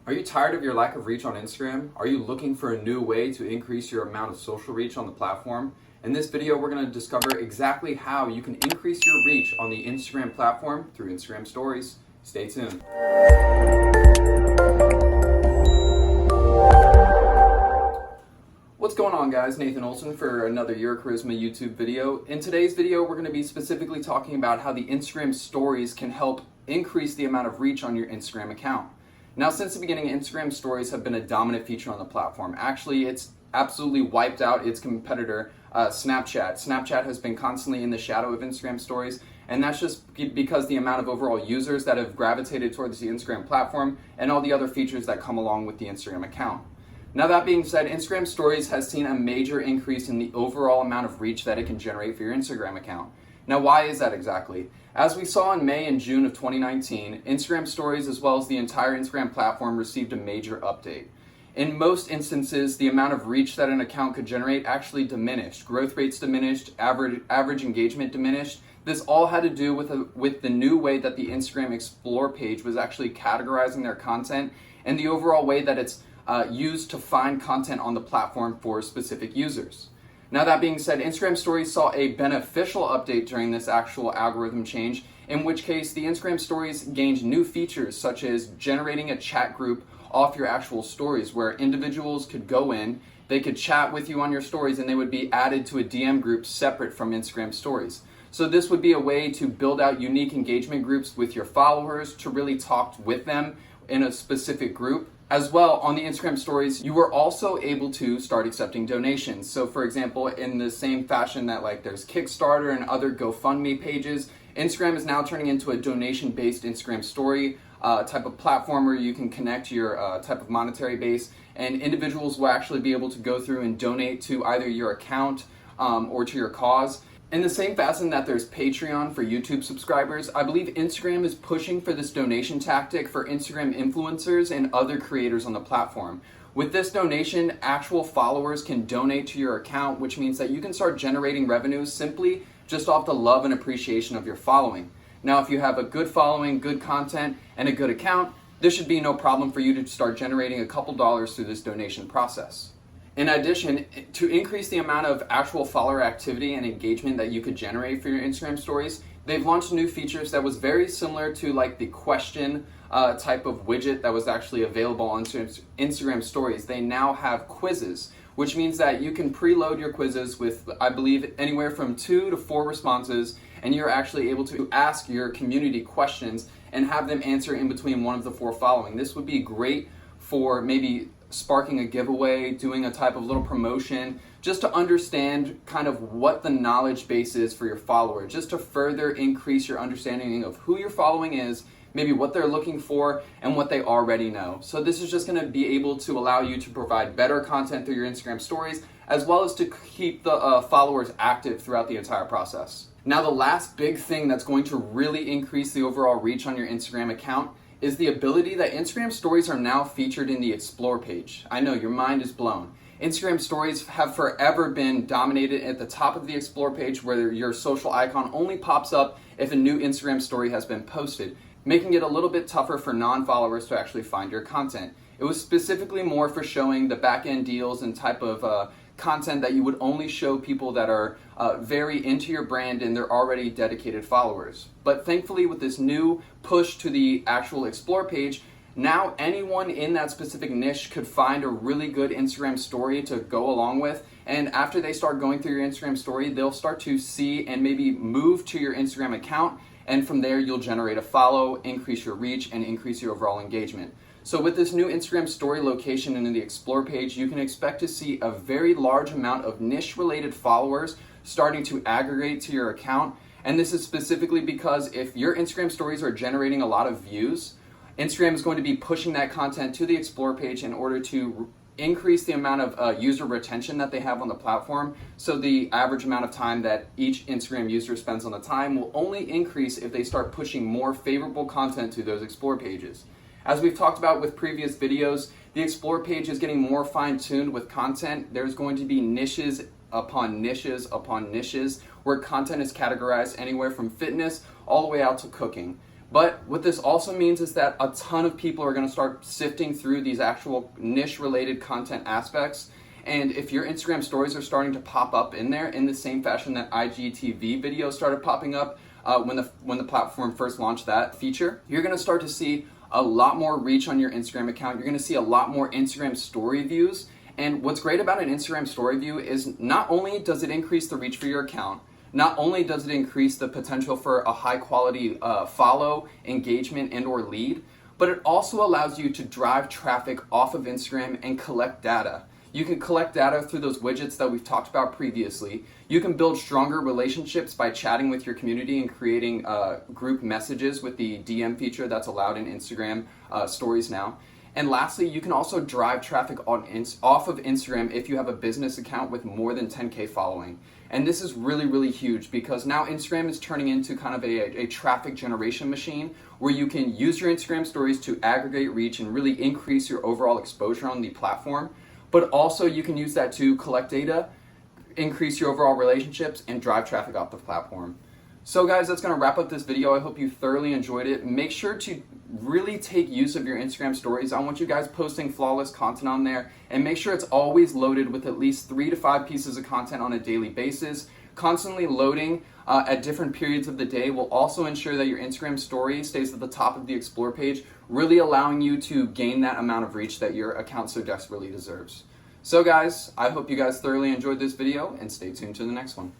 Are you tired of your lack of reach on Instagram? Are you looking for a new way to increase your amount of social reach on the platform? In this video, we're going to discover exactly how you can increase your reach on the Instagram platform through Instagram stories. Stay tuned. What's going on, guys? Nathan Olson for another Your Charisma YouTube video. In today's video, we're going to be specifically talking about how the Instagram stories can help increase the amount of reach on your Instagram account. Now, since the beginning, Instagram stories have been a dominant feature on the platform. Actually, it's absolutely wiped out its competitor, Snapchat. Snapchat has been constantly in the shadow of Instagram stories, and that's just because the amount of overall users that have gravitated towards the Instagram platform and all the other features that come along with the Instagram account. Now, that being said, Instagram stories has seen a major increase in the overall amount of reach that it can generate for your Instagram account. Now, why is that exactly? As we saw in May and June of 2019, Instagram stories as well as the entire Instagram platform received a major update. In most instances, the amount of reach that an account could generate actually diminished. Growth rates diminished, average engagement diminished. This all had to do with the new way that the Instagram Explore page was actually categorizing their content and the overall way that it's used to find content on the platform for specific users. Now, that being said, Instagram stories saw a beneficial update during this actual algorithm change, in which case the Instagram stories gained new features such as generating a chat group off your actual stories where individuals could go in, they could chat with you on your stories, and they would be added to a DM group separate from Instagram stories. So this would be a way to build out unique engagement groups with your followers to really talk with them in a specific group. As well, on the Instagram stories, you were also able to start accepting donations. So for example, in the same fashion that there's Kickstarter and other GoFundMe pages, Instagram is now turning into a donation-based Instagram story type of platform where you can connect your type of monetary base, and individuals will actually be able to go through and donate to either your account or to your cause. In the same fashion that there's Patreon for YouTube subscribers, I believe Instagram is pushing for this donation tactic for Instagram influencers and other creators on the platform. With this donation, actual followers can donate to your account, which means that you can start generating revenue simply just off the love and appreciation of your following. Now, if you have a good following, good content, and a good account, this should be no problem for you to start generating a couple dollars through this donation process. In addition, to increase the amount of actual follower activity and engagement that you could generate for your Instagram stories, they've launched new features that was very similar to the question type of widget that was actually available on Instagram stories. They now have quizzes, which means that you can preload your quizzes with, I believe, anywhere from 2 to 4 responses, and you're actually able to ask your community questions and have them answer in between one of the 4 following. This would be great for maybe sparking a giveaway, doing a type of little promotion, just to understand kind of what the knowledge base is for your follower, just to further increase your understanding of who your following is, maybe what they're looking for, and what they already know. So this is just going to be able to allow you to provide better content through your Instagram stories, as well as to keep the followers active throughout the entire process. Now, the last big thing that's going to really increase the overall reach on your Instagram account is the ability that Instagram stories are now featured in the Explore page. I know, your mind is blown. Instagram stories have forever been dominated at the top of the Explore page where your social icon only pops up if a new Instagram story has been posted, making it a little bit tougher for non-followers to actually find your content. It was specifically more for showing the back-end deals and type of content that you would only show people that are very into your brand and they're already dedicated followers. But thankfully, with this new push to the actual Explore page, now anyone in that specific niche could find a really good Instagram story to go along with. And after they start going through your Instagram story, they'll start to see and maybe move to your Instagram account. And from there, you'll generate a follow, increase your reach, and increase your overall engagement. So with this new Instagram story location in the Explore page, you can expect to see a very large amount of niche-related followers starting to aggregate to your account. And this is specifically because if your Instagram stories are generating a lot of views, Instagram is going to be pushing that content to the Explore page in order to increase the amount of user retention that they have on the platform. So the average amount of time that each Instagram user spends on the time will only increase if they start pushing more favorable content to those Explore pages. As we've talked about with previous videos, the Explore page is getting more fine-tuned with content. There's going to be niches upon niches upon niches where content is categorized anywhere from fitness all the way out to cooking. But what this also means is that a ton of people are going to start sifting through these actual niche related content aspects. And if your Instagram stories are starting to pop up in there in the same fashion that IGTV videos started popping up when the platform first launched that feature, you're going to start to see a lot more reach on your Instagram account. You're going to see a lot more Instagram story views. And what's great about an Instagram story view is not only does it increase the reach for your account, not only does it increase the potential for a high quality follow, engagement, and or lead, but it also allows you to drive traffic off of Instagram and collect data. You can collect data through those widgets that we've talked about previously. You can build stronger relationships by chatting with your community and creating group messages with the DM feature that's allowed in Instagram stories now. And lastly, you can also drive traffic off of Instagram if you have a business account with more than 10K following. And this is really, really huge because now Instagram is turning into kind of a traffic generation machine where you can use your Instagram stories to aggregate reach and really increase your overall exposure on the platform. But also you can use that to collect data, increase your overall relationships, and drive traffic off the platform. So guys, that's going to wrap up this video. I hope you thoroughly enjoyed it. Make sure to really take use of your Instagram stories. I want you guys posting flawless content on there, and make sure it's always loaded with at least 3 to 5 pieces of content on a daily basis. Constantly loading at different periods of the day will also ensure that your Instagram story stays at the top of the Explore page, really allowing you to gain that amount of reach that your account so desperately deserves. So guys, I hope you guys thoroughly enjoyed this video, and stay tuned to the next one.